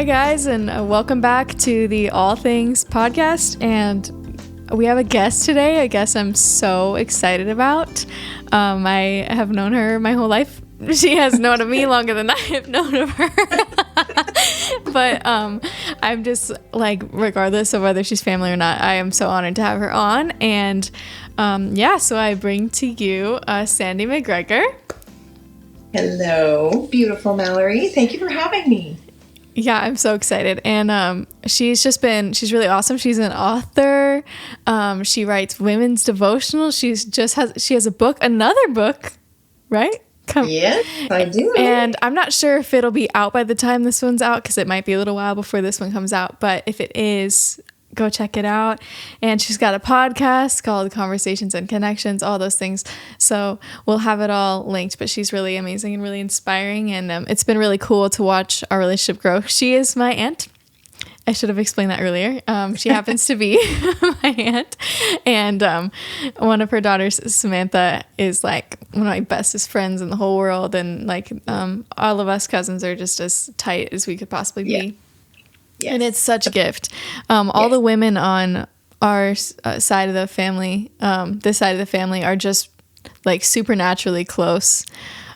Hi, guys, and welcome back to the All Things podcast. And we have a guest today, a guest I'm so excited about. I have known her my whole life. She has known of me longer than I have known of her. But I'm just like, regardless of whether she's family or not, I am so honored to have her on. And so I bring to you Sandee Macgregor. Hello, beautiful Mallory. Thank you for having me. Yeah, I'm so excited. And she's really awesome. She's an author. She writes women's devotionals. She has a book, another book, right? Yes, I do. And I'm not sure if it'll be out by the time this one's out, because it might be a little while before this one comes out. But if it is, go check it out. And she's got a podcast called Conversations and Connections, all those things. So we'll have it all linked. But she's really amazing and really inspiring. And it's been really cool to watch our relationship grow. She is my aunt. I should have explained that earlier. She happens to be my aunt. And one of her daughters, Samantha, is like one of my bestest friends in the whole world. And like all of us cousins are just as tight as we could possibly be. Yeah. Yes. And it's such a gift. All the women on our side of the family, this side of the family, are just like supernaturally close.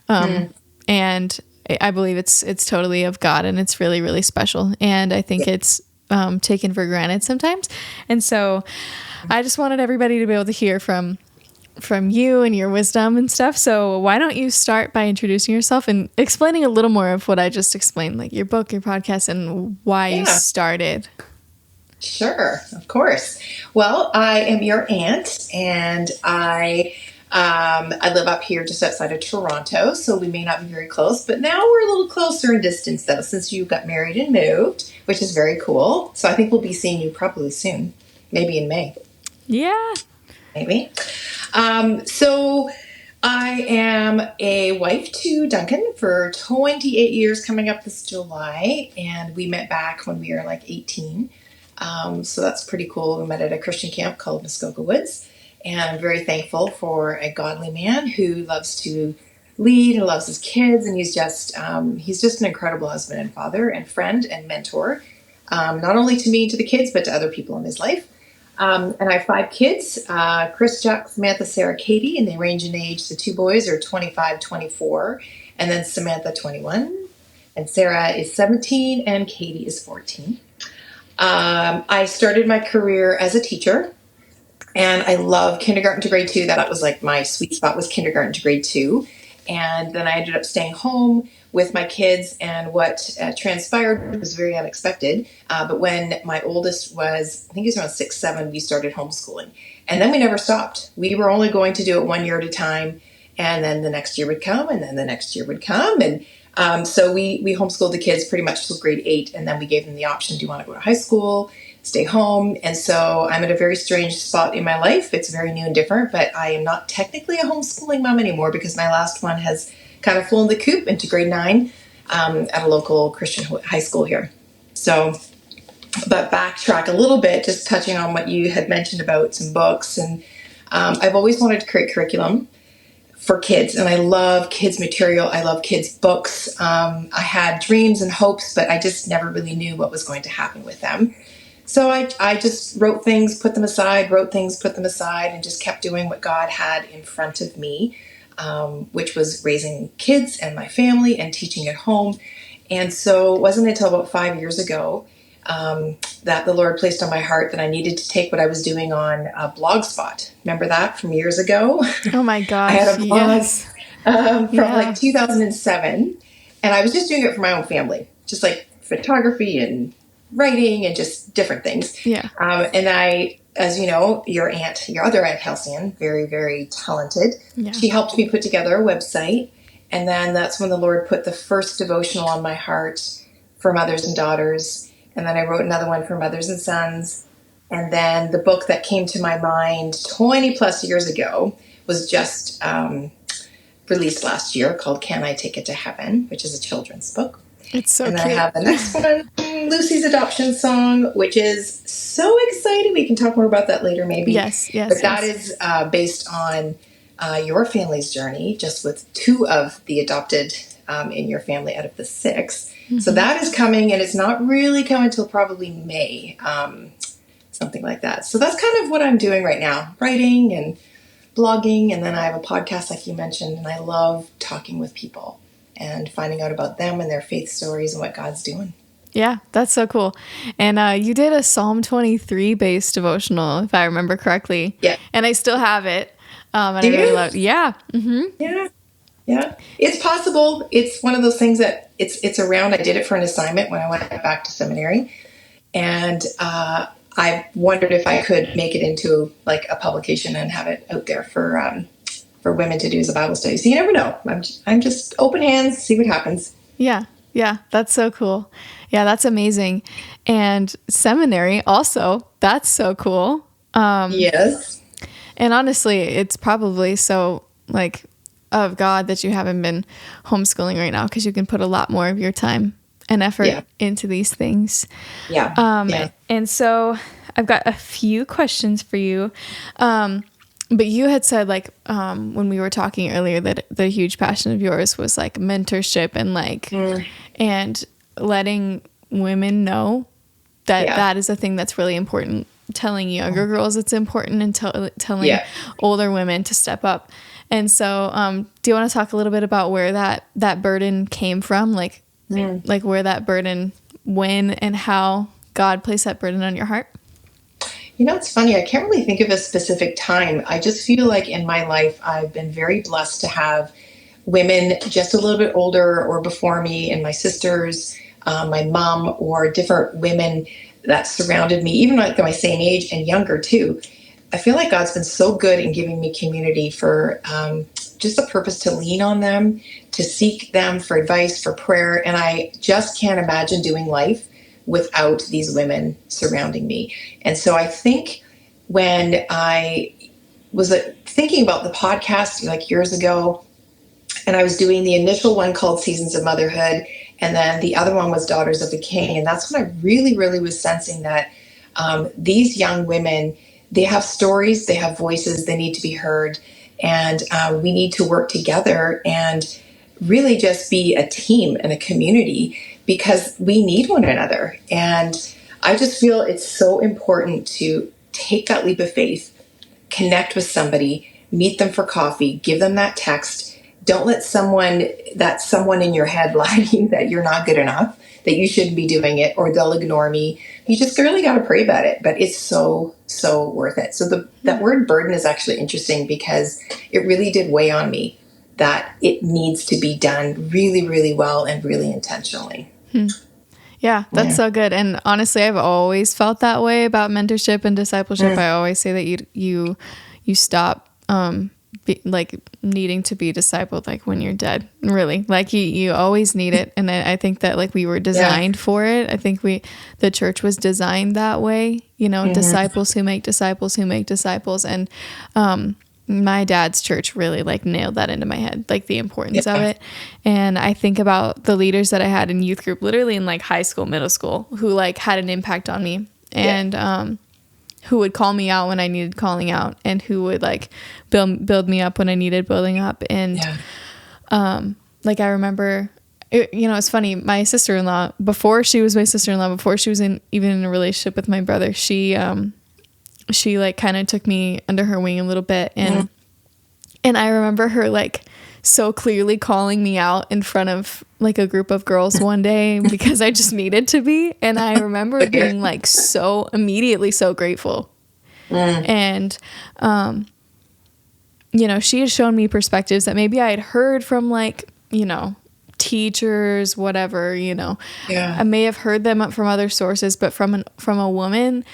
And I believe it's totally of God, and it's really, really special. And I think it's taken for granted sometimes. And so I just wanted everybody to be able to hear from you and your wisdom and stuff. So why don't you start by introducing yourself and explaining a little more of what I just explained, like your book, your podcast, and why you started. Sure, of course. Well, I am your aunt, and I live up here just outside of Toronto, so we may not be very close, but now we're a little closer in distance, though, since you got married and moved, which is very cool. So I think we'll be seeing you probably soon, maybe in May. Yeah. Maybe. So I am a wife to Duncan for 28 years coming up this July, and we met back when we were like 18. So that's pretty cool. We met at a Christian camp called Muskoka Woods, and I'm very thankful for a godly man who loves to lead and loves his kids, and he's just an incredible husband and father and friend and mentor, not only to me, to the kids, but to other people in his life. And I have 5 kids, Chris, Jack, Samantha, Sarah, Katie, and they range in age. The 2 boys are 25, 24, and then Samantha, 21, and Sarah is 17, and Katie is 14. I started my career as a teacher, and I love kindergarten to grade 2. That was like my sweet spot, was kindergarten to grade 2. And then I ended up staying home with my kids, and what transpired was very unexpected. But when my oldest was, I think he was around 6, 7, we started homeschooling. And then we never stopped. We were only going to do it 1 year at a time. And then the next year would come, and then the next year would come. And so we homeschooled the kids pretty much till grade 8. And then we gave them the option, do you want to go to high school, stay home? And so I'm at a very strange spot in my life. It's very new and different, but I am not technically a homeschooling mom anymore, because my last one has kind of flown the coop into grade 9 at a local Christian high school here. So, but backtrack a little bit, just touching on what you had mentioned about some books. And I've always wanted to create curriculum for kids, and I love kids material. I love kids books. I had dreams and hopes, but I just never really knew what was going to happen with them. So I just wrote things, put them aside, and just kept doing what God had in front of me, which was raising kids and my family and teaching at home. And so it wasn't until about 5 years ago that the Lord placed on my heart that I needed to take what I was doing on Blogspot. Remember that from years ago? Oh my gosh. I had a blog yes. from like 2007, and I was just doing it for my own family, just like photography and writing and just different things. Yeah. And I, as you know, your other aunt, Halcyon, very, very talented. Yeah. She helped me put together a website. And then that's when the Lord put the first devotional on my heart for mothers and daughters. And then I wrote another one for mothers and sons. And then the book that came to my mind 20 plus years ago was just released last year, called Can I Take It to Heaven, which is a children's book. It's so cute. And then I have the next one, Lucy's Adoption Song, which is so exciting. We can talk more about that later, maybe. Yes. But that is based on your family's journey, just with 2 of the adopted in your family out of the 6. So that is coming, and it's not really coming till probably May, something like that. So that's kind of what I'm doing right now, writing and blogging, and then I have a podcast like you mentioned, and I love talking with people and finding out about them and their faith stories and what God's doing. Yeah, that's so cool. And you did a Psalm 23 based devotional, if I remember correctly. Yeah. And I still have it. And Do I really you? love it. Yeah. Yeah. Yeah. It's possible. It's one of those things that it's around. I did it for an assignment when I went back to seminary. And I wondered if I could make it into like a publication and have it out there for women to do as a Bible study. So you never know. I'm just open hands, see what happens. Yeah. Yeah. That's so cool. Yeah, that's amazing. And seminary also, that's so cool. Yes. And honestly, it's probably so like of God that you haven't been homeschooling right now, because you can put a lot more of your time and effort into these things. Yeah. And so I've got a few questions for you. But you had said like when we were talking earlier that the huge passion of yours was like mentorship and like and letting women know that that is a thing that's really important. Telling younger girls it's important, and telling older women to step up. And so do you want to talk a little bit about where that burden came from? Like where that burden, when and how God placed that burden on your heart? You know, it's funny. I can't really think of a specific time. I just feel like in my life, I've been very blessed to have women just a little bit older or before me, and my sisters, my mom, or different women that surrounded me, even like my same age and younger too. I feel like God's been so good in giving me community for just a purpose to lean on them, to seek them for advice, for prayer. And I just can't imagine doing life without these women surrounding me. And so I think when I was thinking about the podcast like years ago, and I was doing the initial one called Seasons of Motherhood, and then the other one was Daughters of the King. And that's when I really, really was sensing that these young women, they have stories, they have voices, they need to be heard. And we need to work together and really just be a team and a community, because we need one another. And I just feel it's so important to take that leap of faith, connect with somebody, meet them for coffee, give them that text. Don't let someone in your head lie to you that you're not good enough, that you shouldn't be doing it, or they'll ignore me. You just really got to pray about it, but it's so, so worth it. So that word burden is actually interesting, because it really did weigh on me that it needs to be done really, really well and really intentionally. Yeah, that's so good. And honestly, I've always felt that way about mentorship and discipleship. I always say that you stop needing to be discipled like when you're dead, really. Like you always need it. And I think that like we were designed for it. I think the church was designed that way, disciples who make disciples who make disciples. And my dad's church really like nailed that into my head, like the importance of it. And I think about the leaders that I had in youth group, literally in like high school, middle school, who like had an impact on me, and who would call me out when I needed calling out, and who would like build me up when I needed building up. And like I remember, it's funny, my sister-in-law, before she was my sister-in-law, before she was even in a relationship with my brother, she like kind of took me under her wing a little bit. And I remember her like so clearly calling me out in front of like a group of girls one day because I just needed to be. And I remember being like so immediately so grateful. And, she had shown me perspectives that maybe I had heard from like, teachers, whatever, I may have heard them from other sources, but from a woman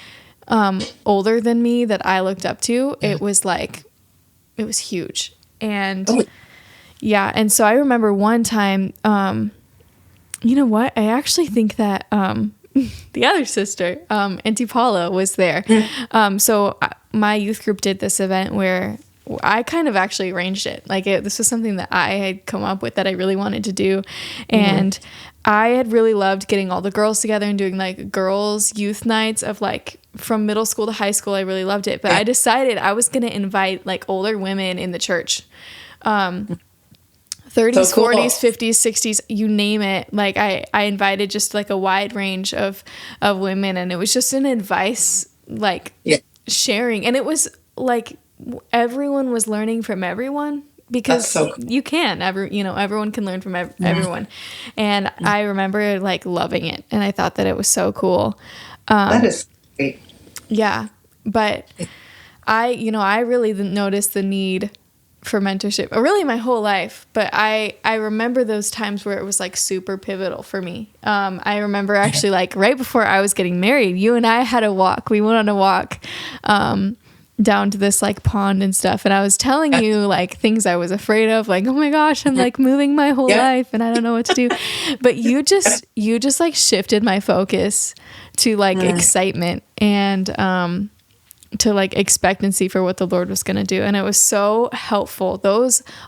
older than me that I looked up to, it was huge. And and so I remember one time, you know what? I actually think that the other sister, Auntie Paula, was there. So my youth group did this event where I kind of actually arranged it. Like this was something that I had come up with that I really wanted to do. And I had really loved getting all the girls together and doing like girls' youth nights of like from middle school to high school. I really loved it. But I decided I was going to invite like older women in the church 30s, So cool. 40s, 50s, 60s, you name it. Like I invited just like a wide range of women, and it was just an advice, like sharing. And it was like everyone was learning from everyone, because so cool. you can everyone can learn from everyone. And I remember like loving it, and I thought that it was so cool. That is great. Yeah. But I really didn't notice the need for mentorship, or really my whole life. But I remember those times where it was like super pivotal for me. I remember actually like right before I was getting married, you and I had a walk. We went on a walk down to this like pond and stuff. And I was telling you like things I was afraid of, like, oh my gosh, I'm like moving my whole life and I don't know what to do. But you just like shifted my focus to like excitement and to like expectancy for what the Lord was going to do. And it was so helpful.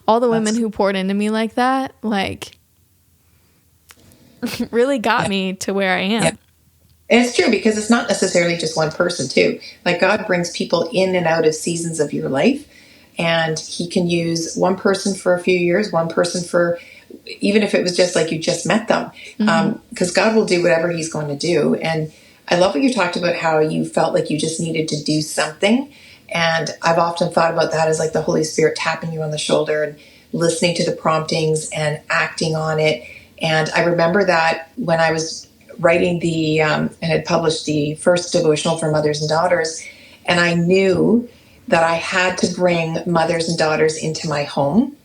All the women who poured into me like that, like really got me to where I am. Yeah. And it's true, because it's not necessarily just one person too. Like God brings people in and out of seasons of your life, and he can use one person for a few years, one person for, even if it was just like you just met them, because God will do whatever he's going to do. And I love what you talked about, how you felt like you just needed to do something. And I've often thought about that as like the Holy Spirit tapping you on the shoulder and listening to the promptings and acting on it. And I remember that when I was writing and had published the first devotional for mothers and daughters, and I knew that I had to bring mothers and daughters into my home,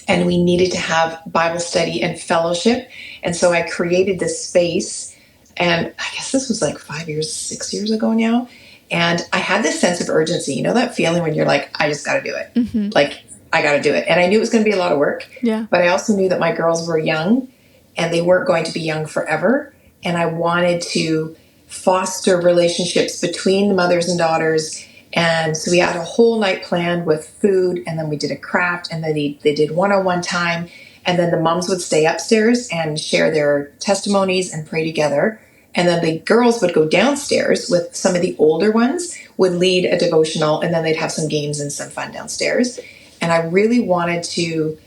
and we needed to have Bible study and fellowship. And so I created this space. And I guess this was like 6 years ago now. And I had this sense of urgency. You know that feeling when you're like, I just got to do it. Like, I got to do it. And I knew it was going to be a lot of work. Yeah. But I also knew that my girls were young, and they weren't going to be young forever. And I wanted to foster relationships between the mothers and daughters. And so we had a whole night planned with food, and then we did a craft, and then they did one-on-one time. And then the moms would stay upstairs and share their testimonies and pray together. And then the girls would go downstairs with some of the older ones, would lead a devotional, and then they'd have some games and some fun downstairs. And I really wanted to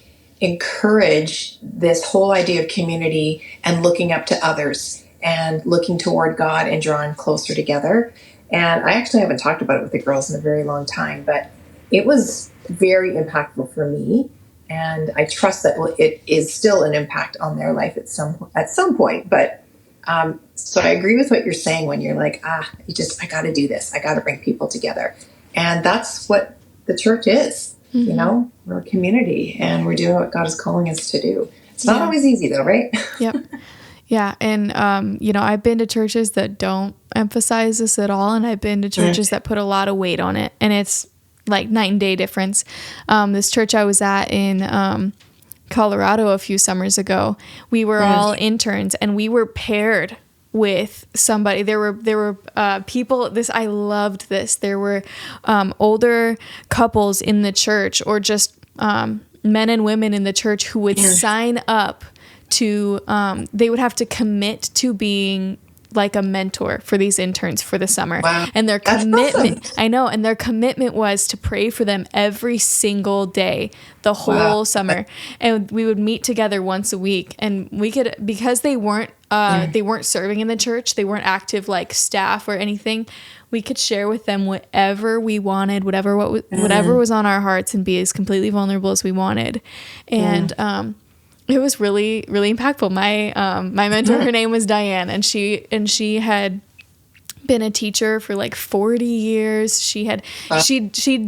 encourage this whole idea of community and looking up to others and looking toward God and drawing closer together. And I actually haven't talked about it with the girls in a very long time, but it was very impactful for me. And I trust that it is still an impact on their life at some point. But so I agree with what you're saying when you're like, I got to do this. I got to bring people together. And that's what the church is. You know, we're a community, and we're doing what God is calling us to do. It's not always easy though, right? Yep. Yeah. And, I've been to churches that don't emphasize this at all. And I've been to churches that put a lot of weight on it. And it's like night and day difference. This church I was at in Colorado a few summers ago, we were all interns, and we were paired with somebody. There were people. I loved this. There were older couples in the church, or just men and women in the church who would sign up to. They would have to commit to being like a mentor for these interns for the summer. Wow. And their commitment, awesome. I know, and their commitment was to pray for them every single day, the whole summer. And we would meet together once a week, and we could, because they weren't serving in the church, they weren't active like staff or anything, we could share with them whatever we wanted, whatever was on our hearts, and be as completely vulnerable as we wanted. And, it was really, really impactful. My mentor, her name was Diane, and she had been a teacher for like 40 years. She'd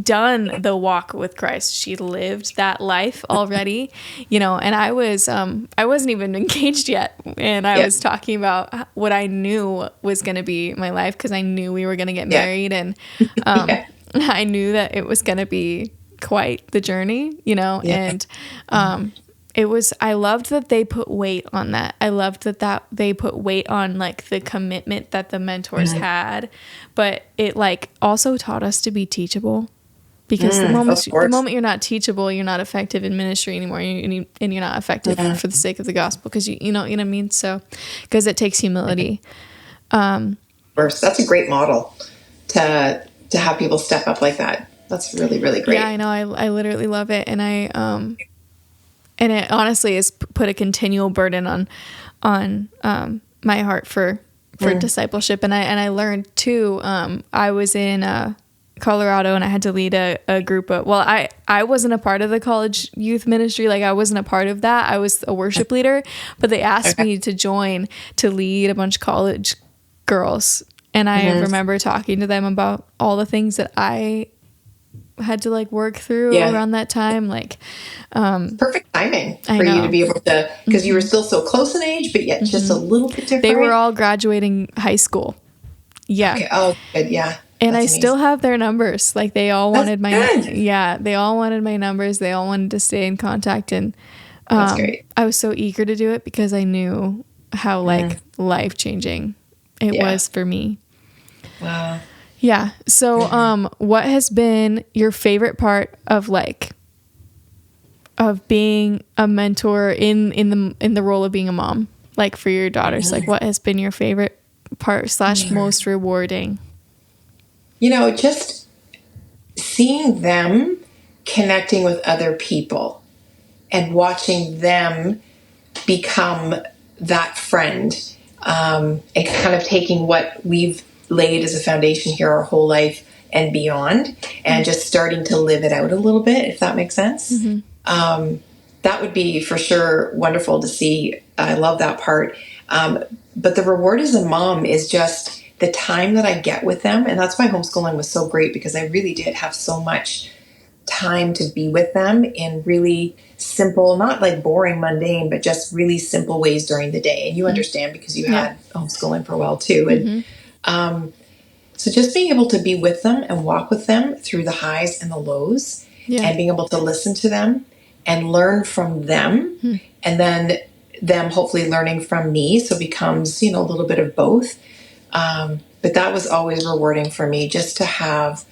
done the walk with Christ. She lived that life already, and I wasn't even engaged yet. And I was talking about what I knew was going to be my life, because I knew we were going to get married, and I knew that it was going to be quite the journey, and I loved that they put weight on that. I loved that they put weight on like the commitment that the mentors had, but it like also taught us to be teachable, because the moment you're not teachable, you're not effective in ministry anymore, and you're not effective for the sake of the gospel, because you know what I mean. So, because it takes humility. That's a great model to have people step up like that. That's really, really great. Yeah, I know. I literally love it, and and it honestly has put a continual burden on my heart for discipleship. And I learned too, I was in Colorado, and I had to lead a group of, well, I wasn't a part of the college youth ministry. Like, I wasn't a part of that. I was a worship leader, but they asked me to join to lead a bunch of college girls. And I remember talking to them about all the things that I had to like work through around that time. Like, perfect timing for you to be able to, because you were still so close in age, but yet just a little bit different. They were all graduating high school. Yeah. Okay. Oh, good. Yeah. And I still have their numbers. Like, they all wanted they all wanted my numbers. They all wanted to stay in contact. And that's great. I was so eager to do it because I knew how like life-changing it was for me. Wow. Yeah. So, what has been your favorite part of being a mentor in the role of being a mom, like for your daughters? Like, what has been your favorite part / most rewarding? Just seeing them connecting with other people and watching them become that friend, and kind of taking what we've laid as a foundation here our whole life and beyond, and just starting to live it out a little bit, if that makes sense. That would be for sure wonderful to see. I love that part. But the reward as a mom is just the time that I get with them. And that's why homeschooling was so great, because I really did have so much time to be with them in really simple, not like boring, mundane, but just really simple ways during the day. And you understand because you had homeschooling for a while too. And so just being able to be with them and walk with them through the highs and the lows, and being able to listen to them and learn from them, and then them hopefully learning from me. So it becomes, a little bit of both. But that was always rewarding for me, just to have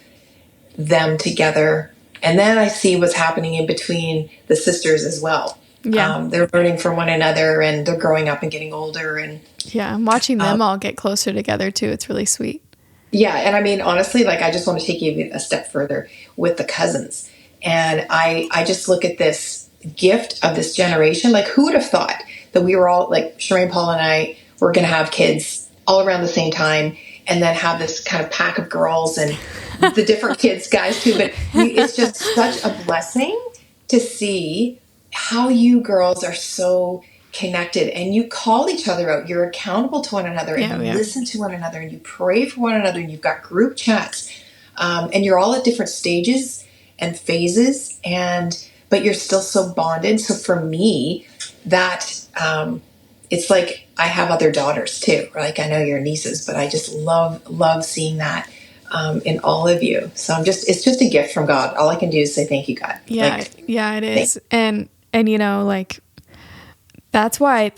them together. And then I see what's happening in between the sisters as well. Yeah. They're learning from one another, and they're growing up and getting older. And I'm watching them all get closer together too. It's really sweet. Yeah. And I mean, honestly, like, I just want to take you a step further with the cousins. And I just look at this gift of this generation. Like, who would have thought that we were all, like, Shereen, Paul, and I were going to have kids all around the same time, and then have this kind of pack of girls and the different kids, guys too. But it's just such a blessing to see how you girls are so connected, and you call each other out. You're accountable to one another, and you listen to one another, and you pray for one another, and you've got group chats, and you're all at different stages and phases, but you're still so bonded. So for me, that it's like I have other daughters too. Like, I know your nieces, but I just love seeing that in all of you. So it's just a gift from God. All I can do is say thank you, God. Yeah, it is. And like, that's why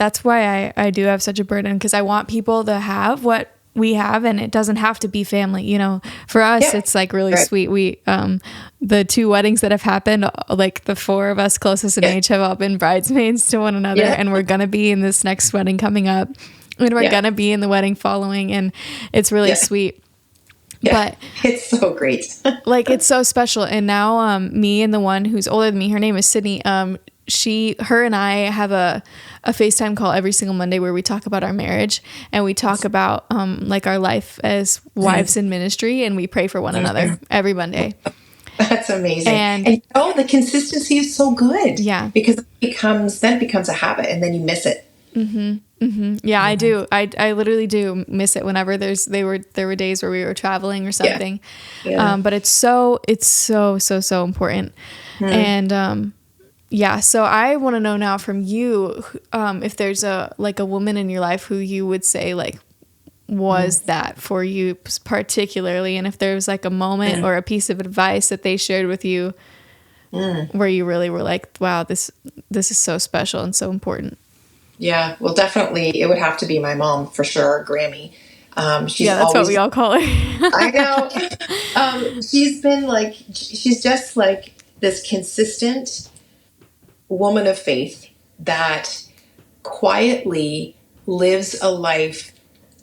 I do have such a burden, because I want people to have what we have, and it doesn't have to be family. For us, it's like really sweet. We, the 2 weddings that have happened, like the 4 of us closest in age have all been bridesmaids to one another. And we're going to be in this next wedding coming up, and we're going to be in the wedding following. And it's really sweet. Yeah, but it's so great. Like, it's so special. And now, me and the one who's older than me, her name is Sydney. Her and I have a FaceTime call every single Monday where we talk about our marriage, and we talk about like our life as wives in ministry, and we pray for one another every Monday. That's amazing. And the consistency is so good. Yeah. Because it becomes a habit, and then you miss it. Yeah, I do. I literally do miss it whenever there were days where we were traveling or something. But it's so important. And so I want to know now from you, if there's a woman in your life who you would say like was that for you particularly, and if there was like a moment or a piece of advice that they shared with you where you really were like, wow, this is so special and so important. Yeah, well, definitely it would have to be my mom for sure, Grammy. That's what we all call her. I know. She's just like this consistent woman of faith that quietly lives a life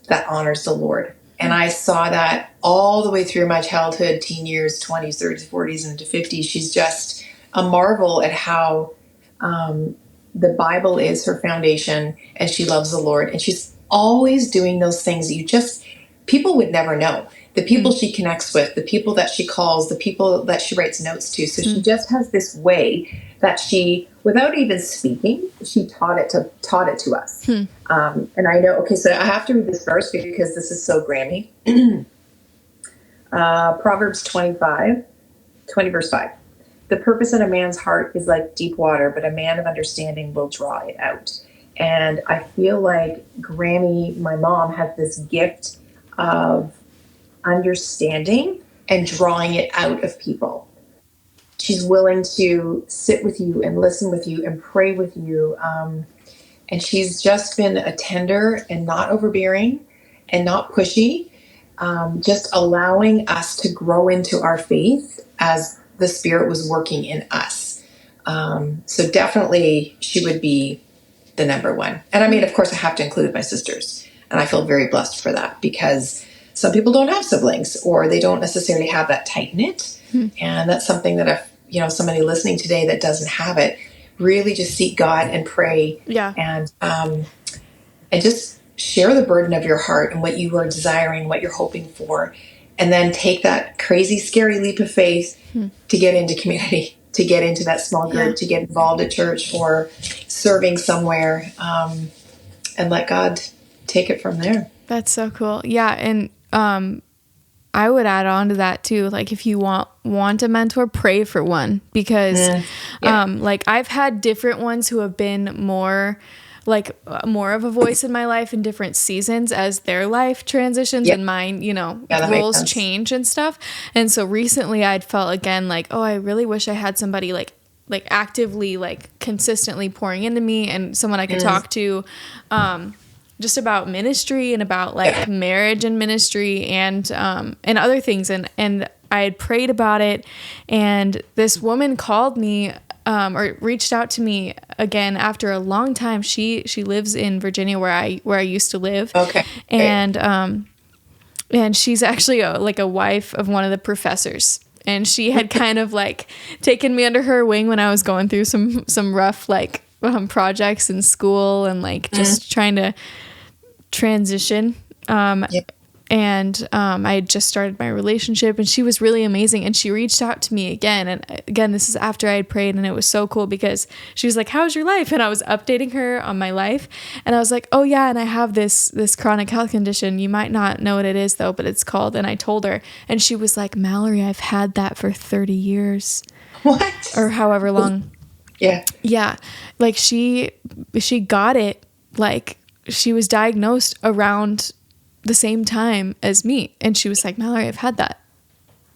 that honors the Lord. And I saw that all the way through my childhood, teen years, 20s, 30s, 40s, and into 50s. She's just a marvel at how The Bible is her foundation, and she loves the Lord, and she's always doing those things that people would never know. The people she connects with, the people that she calls, the people that she writes notes to. So she just has this way that she, without even speaking, she taught it to us. And I know, okay, so I have to read this verse because this is so Grammy. Proverbs 20 verse 5. The purpose in a man's heart is like deep water, but a man of understanding will draw it out. And I feel like Grammy, my mom, has this gift of understanding and drawing it out of people. She's willing to sit with you and listen with you and pray with you. And she's just been a tender and not overbearing and not pushy, just allowing us to grow into our faith as the Spirit was working in us. So definitely she would be the number one. And I mean, of course, I have to include my sisters. And I feel very blessed for that because some people don't have siblings or they don't necessarily have that tight knit. And that's something that if, somebody listening today that doesn't have it, really just seek God and pray. Yeah. And just share the burden of your heart and what you are desiring, what you're hoping for. And then take that crazy, scary leap of faith to get into community, to get into that small group, to get involved at church or serving somewhere, and let God take it from there. That's so cool. Yeah. And I would add on to that too. Like if you want a mentor, pray for one because like I've had different ones who have been more of a voice in my life in different seasons as their life transitions and mine, roles change and stuff. And so recently I'd felt again like, oh, I really wish I had somebody like actively, like consistently pouring into me and someone I could talk to, just about ministry and about like marriage and ministry and other things. And I had prayed about it, and this woman called me or reached out to me again after a long time. She lives in Virginia where I used to live. Okay. And she's actually a wife of one of the professors. And she had kind of like taken me under her wing when I was going through some rough projects in school and like just trying to transition. And I had just started my relationship, and she was really amazing. And she reached out to me again. And again, this is after I had prayed, and it was so cool because she was like, "How's your life?" And I was updating her on my life. And I was like, "Oh yeah, and I have this chronic health condition. You might not know what it is though, but it's called," and I told her, and she was like, "Mallory, I've had that for 30 years." What? Or however long. Yeah. Yeah. Like she got it, like she was diagnosed around the same time as me, and she was like, "Mallory, I've had that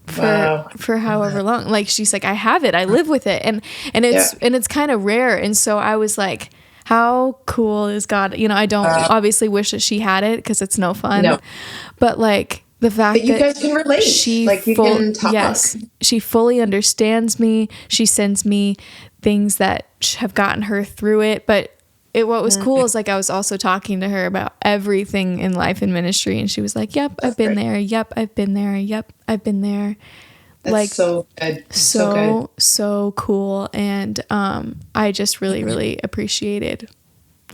for however long." Like she's like, "I have it, I live with it," and it's kind of rare. And so I was like, how cool is God? I don't obviously wish that she had it because it's no fun, but like the fact that you guys can relate, can talk. Yes, she fully understands me. She sends me things that have gotten her through it, but what was cool is like I was also talking to her about everything in life and ministry, and she was like, "Yep, I've been there. Yep, I've been there. Yep, I've been there." That's like so good. So cool. And I just really appreciated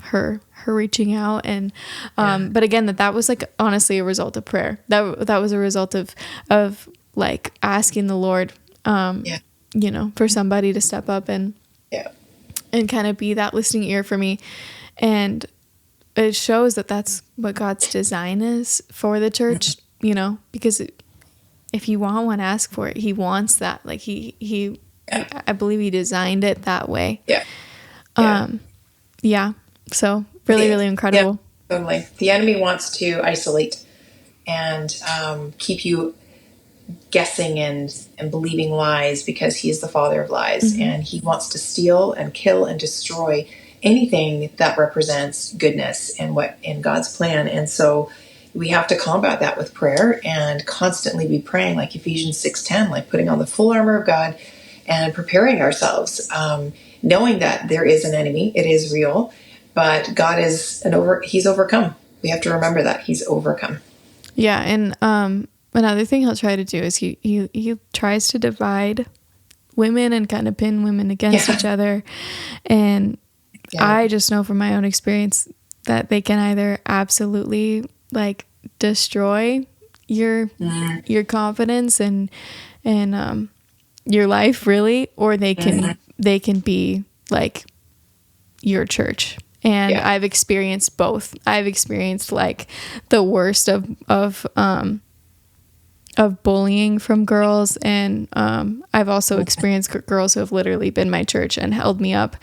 her reaching out. And but again, that was like honestly a result of prayer. That was a result of like asking the Lord for somebody to step up and kind of be that listening ear for me. And it shows that that's what God's design is for the church, because if you want one, ask for it. He wants that. Like he I believe he designed it that way. So really incredible. Yeah, totally. The enemy wants to isolate and keep you guessing and believing lies because he is the father of lies, and he wants to steal and kill and destroy anything that represents goodness and what in God's plan. And so we have to combat that with prayer and constantly be praying, like Ephesians 6:10, like putting on the full armor of God and preparing ourselves, knowing that there is an enemy. It is real, but God is he's overcome. We have to remember that he's overcome. Yeah. And another thing he'll try to do is he tries to divide women and kind of pin women against each other. And I just know from my own experience that they can either absolutely like destroy your confidence and your life, really, or they can be like your church. And I've experienced both. I've experienced like the worst of bullying from girls, and I've also experienced girls who have literally been my church and held me up.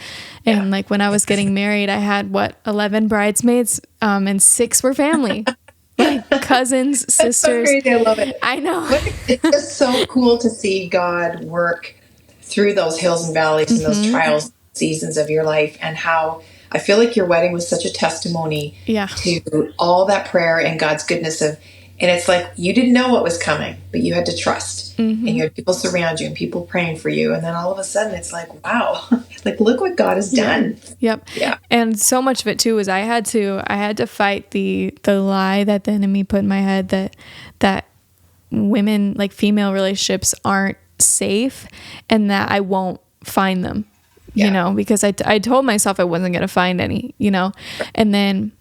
And like when I was getting married, I had 11 bridesmaids, and 6 were family. Like cousins, sisters. So crazy. I love it. I know. It's just so cool to see God work through those hills and valleys and those trials, seasons of your life, and how I feel like your wedding was such a testimony to all that prayer and God's goodness and it's like you didn't know what was coming, but you had to trust, and you had people surround you and people praying for you, and then all of a sudden it's like, wow, like look what God has done. Yep. Yeah. And so much of it too was I had to fight the lie that the enemy put in my head that women, like female relationships, aren't safe, and that I won't find them. You know, because I told myself I wasn't going to find any, you know, and then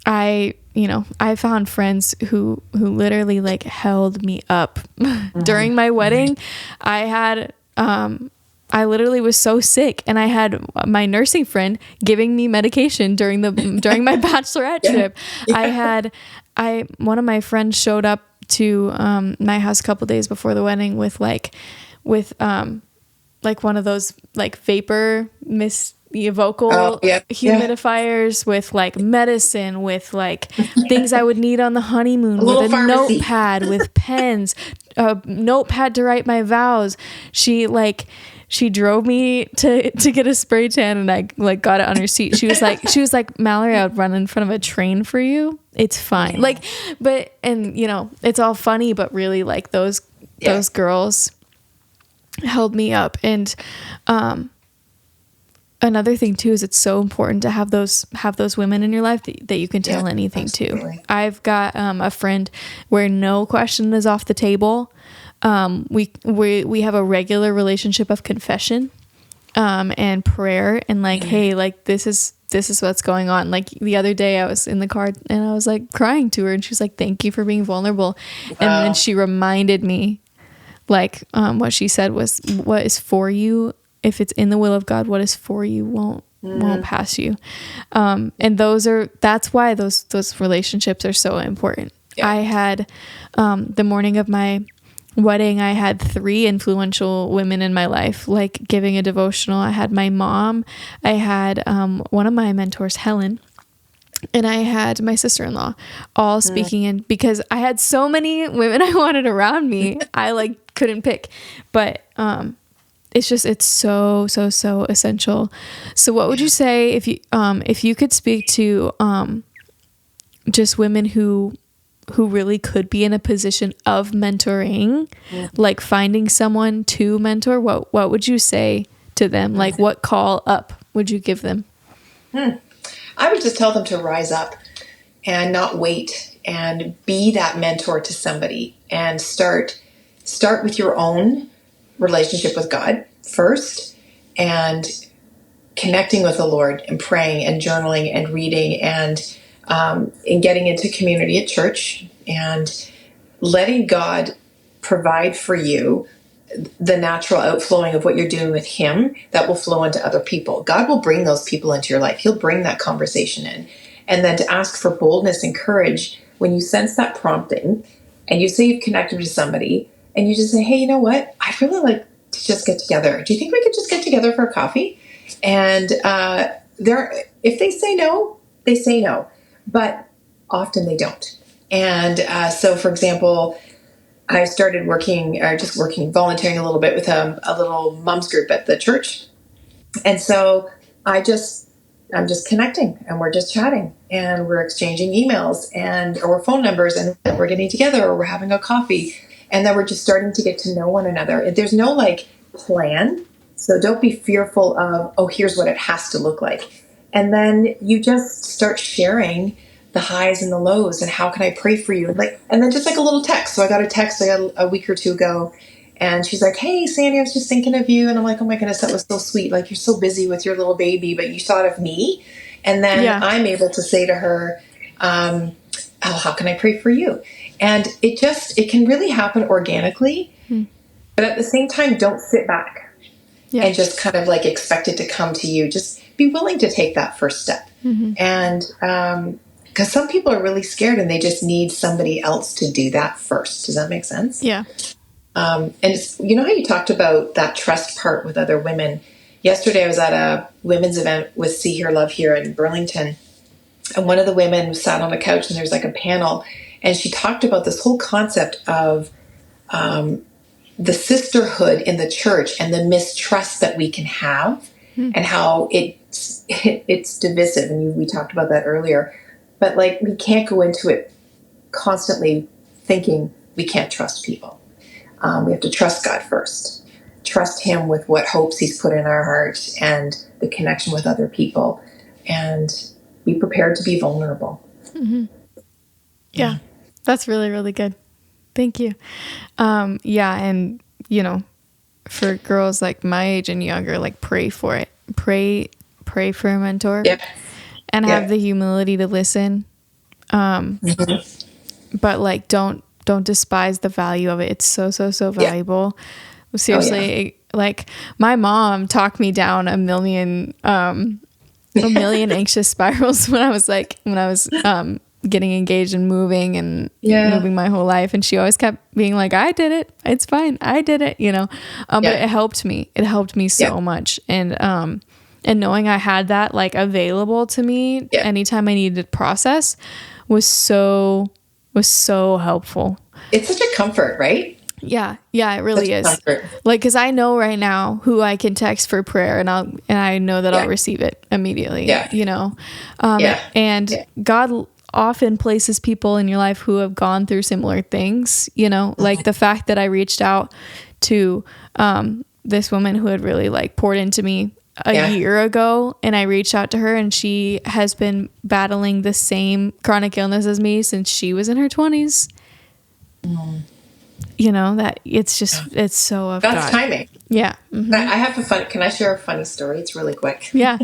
I found friends who literally like held me up during my wedding. I literally was so sick, and I had my nursing friend giving me medication during my bachelorette trip. One of my friends showed up to my house a couple days before the wedding with like one of those like vapor vocal humidifiers with like medicine, with like things I would need on the honeymoon, with a pharmacy. Notepad, with pens, a notepad to write my vows. She drove me to get a spray tan, and I like got it on her seat. She was like, Mallory, I would run in front of a train for you. It's fine. Like, and you know, it's all funny, but really like those girls held me up. And another thing too is it's so important to have those women in your life that you can tell anything to. I've got a friend where no question is off the table. We have a regular relationship of confession and prayer, and like, hey, like this is what's going on. Like the other day I was in the car and I was like crying to her, and she's like, thank you for being vulnerable. Wow. And then she reminded me, like, what she said was, what is for you, if it's in the will of God, what is for you won't pass you. And that's why those relationships are so important. Yeah. I had, the morning of my wedding, I had 3 influential women in my life, like giving a devotional. I had my mom, I had, one of my mentors, Helen, and I had my sister-in-law, all speaking in, because I had so many women I wanted around me. I like couldn't pick, but, it's so essential. So what would you say if you could speak to, just women who really could be in a position of mentoring, like finding someone to mentor, what would you say to them? Like what call up would you give them? I would just tell them to rise up and not wait, and be that mentor to somebody, and start with your own relationship with God first, and connecting with the Lord, and praying and journaling and reading, and getting into community at church, and letting God provide for you the natural outflowing of what you're doing with Him that will flow into other people. God will bring those people into your life. He'll bring that conversation in. And then to ask for boldness and courage when you sense that prompting, and you say you've connected with somebody, and you just say, hey, you know what? I'd really like to just get together. Do you think we could just get together for a coffee? And if they say no, they say no. But often they don't. And so, for example, I started volunteering a little bit with a little mom's group at the church. And so I'm just connecting, and we're just chatting, and we're exchanging emails or phone numbers, and we're getting together, or we're having a coffee. And then we're just starting to get to know one another. There's no like plan. So don't be fearful of, oh, here's what it has to look like. And then you just start sharing the highs and the lows, and how can I pray for you? And then just like a little text. So I got a text a week or two ago, And she's like, hey, Sandee, I was just thinking of you. And I'm like, oh my goodness, that was so sweet. Like, you're so busy with your little baby, but you thought of me. And then Yeah. I'm able to say to her, oh, how can I pray for you? And it can really happen organically. But at the same time, don't sit back and just kind of like expect it to come to you. Just be willing to take that first step. And because some people are really scared and they just need somebody else to do that first. Does that make sense? Yeah. And it's, you know how you talked about that trust part with other women? Yesterday I was at a women's event with See Here, Love Here in Burlington. And one of the women sat on a couch and there's like a panel. And she talked about this whole concept of the sisterhood in the church and the mistrust that we can have and how it's divisive. And we talked about that earlier. But like, we can't go into it constantly thinking we can't trust people. We have to trust God first. Trust Him with what hopes He's put in our heart and the connection with other people. And be prepared to be vulnerable. Yeah. That's really, really good. Thank you. Yeah. And, you know, for girls like my age and younger, like pray for it. Pray for a mentor and have the humility to listen. But like, don't despise the value of it. It's so valuable. Seriously, like my mom talked me down a million anxious spirals when I was getting engaged and moving and moving my whole life. And she always kept being like, I did it. It's fine. I did it, you know? But it helped me. It helped me so much. And knowing I had that like available to me anytime I needed to process was so helpful. It's such a comfort, right? Yeah, it really is. Comfort. Like, because I know right now who I can text for prayer, and I know that I'll receive it immediately. Yeah, you know, and God often places people in your life who have gone through similar things. You know, like the fact that I reached out to this woman who had really like poured into me a year ago, and I reached out to her, and she has been battling the same chronic illness as me since she was in her 20s. You know, that it's just, it's so of God's God. timing. Yeah. Can I share a funny story? It's really quick. Yeah.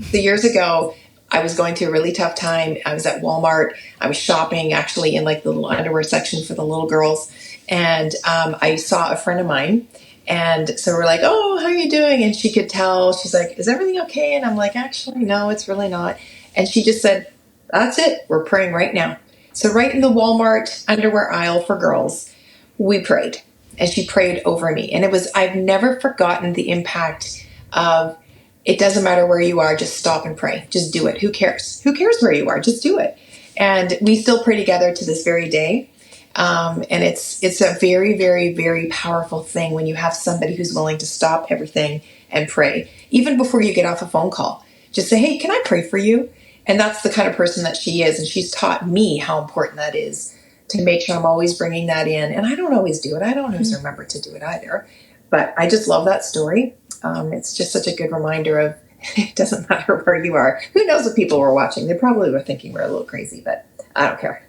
So years ago, I was going through a really tough time. I was at Walmart. I was shopping actually in like the little underwear section for the little girls. And I saw a friend of mine. And so we're like, oh, how are you doing? And she could tell, she's like, is everything okay? And I'm like, actually, no, it's really not. And she just said, that's it. We're praying right now. So right in the Walmart underwear aisle for girls, we prayed. And she prayed over me. And I've never forgotten the impact of, it doesn't matter where you are, just stop and pray. Just do it. Who cares? Who cares where you are? Just do it. And we still pray together to this very day. And it's a very, very, very powerful thing when you have somebody who's willing to stop everything and pray. Even before you get off a phone call, just say, hey, can I pray for you? And that's the kind of person that she is. And she's taught me how important that is to make sure I'm always bringing that in. And I don't always do it. I don't always remember to do it either. But I just love that story. It's just such a good reminder of it doesn't matter where you are. Who knows what people were watching? They probably were thinking we're a little crazy, but I don't care.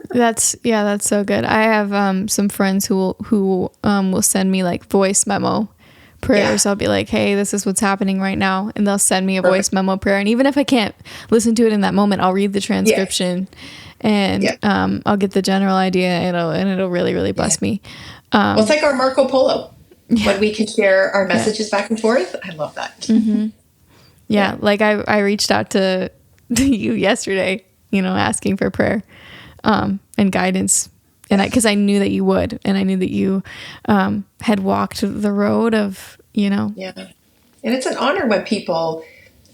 That's so good. I have some friends who will send me like voice memo prayers. I'll be like, hey, this is what's happening right now, and they'll send me a voice memo prayer. And even if I can't listen to it in that moment, I'll read the transcription and I'll get the general idea, and it'll really, really bless me. Well, it's like our Marco Polo when we can share our messages back and forth. I love that. Like I reached out to you yesterday, asking for prayer and guidance, and because I knew that you would, and I knew that you had walked the road of and it's an honor when people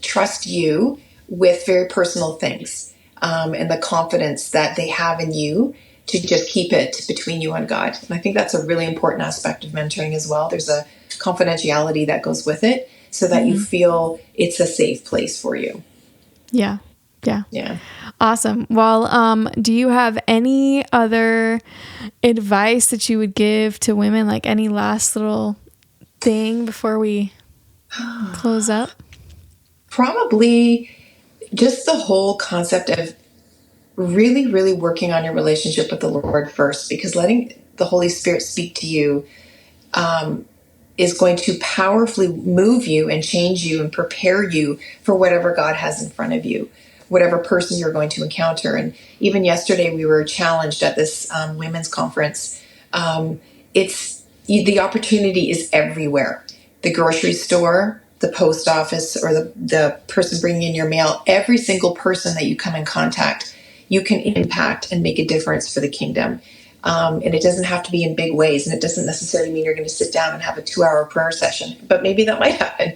trust you with very personal things, and the confidence that they have in you to just keep it between you and God. And I think that's a really important aspect of mentoring as well. There's a confidentiality that goes with it so that you feel it's a safe place for you. Yeah. Awesome. Well, do you have any other advice that you would give to women? Like any last little thing before we close up? Probably just the whole concept of really, really working on your relationship with the Lord first, because letting the Holy Spirit speak to you is going to powerfully move you and change you and prepare you for whatever God has in front of you, whatever person you're going to encounter. And even yesterday, we were challenged at this women's conference. The opportunity is everywhere. The grocery store, the post office, or the person bringing in your mail, every single person that you come in contact, you can impact and make a difference for the kingdom. And it doesn't have to be in big ways. And it doesn't necessarily mean you're going to sit down and have a 2-hour prayer session, but maybe that might happen.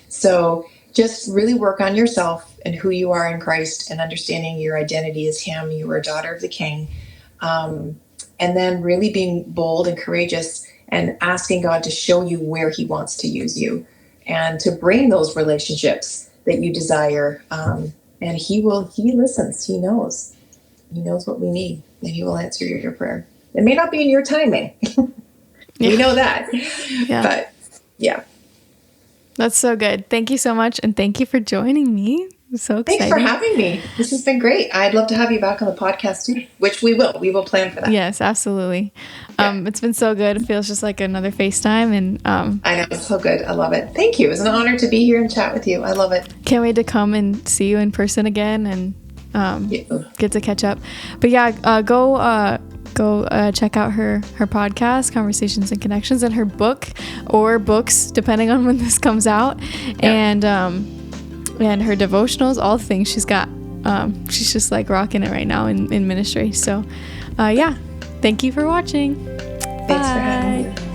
So just really work on yourself and who you are in Christ, and understanding your identity as Him. You are a daughter of the King. And then really being bold and courageous and asking God to show you where He wants to use you and to bring those relationships that you desire. And He listens. He knows what we need, and He will answer your prayer. It may not be in your timing. We know that. Yeah. But yeah. That's so good. Thank you so much. And thank you for joining me. I'm so excited. Thanks for having me. This has been great. I'd love to have you back on the podcast too, which we will. We will plan for that. Yes, absolutely. Yeah. It's been so good. It feels just like another FaceTime. And I know, it's so good. I love it. Thank you. It was an honor to be here and chat with you. I love it. Can't wait to come and see you in person again and get to catch up. But yeah, go check out her podcast, Conversations and Connections, and her book or books, depending on when this comes out, and her devotionals, all the things she's got. She's just like rocking it right now in ministry. So, thank you for watching. Thanks for having me.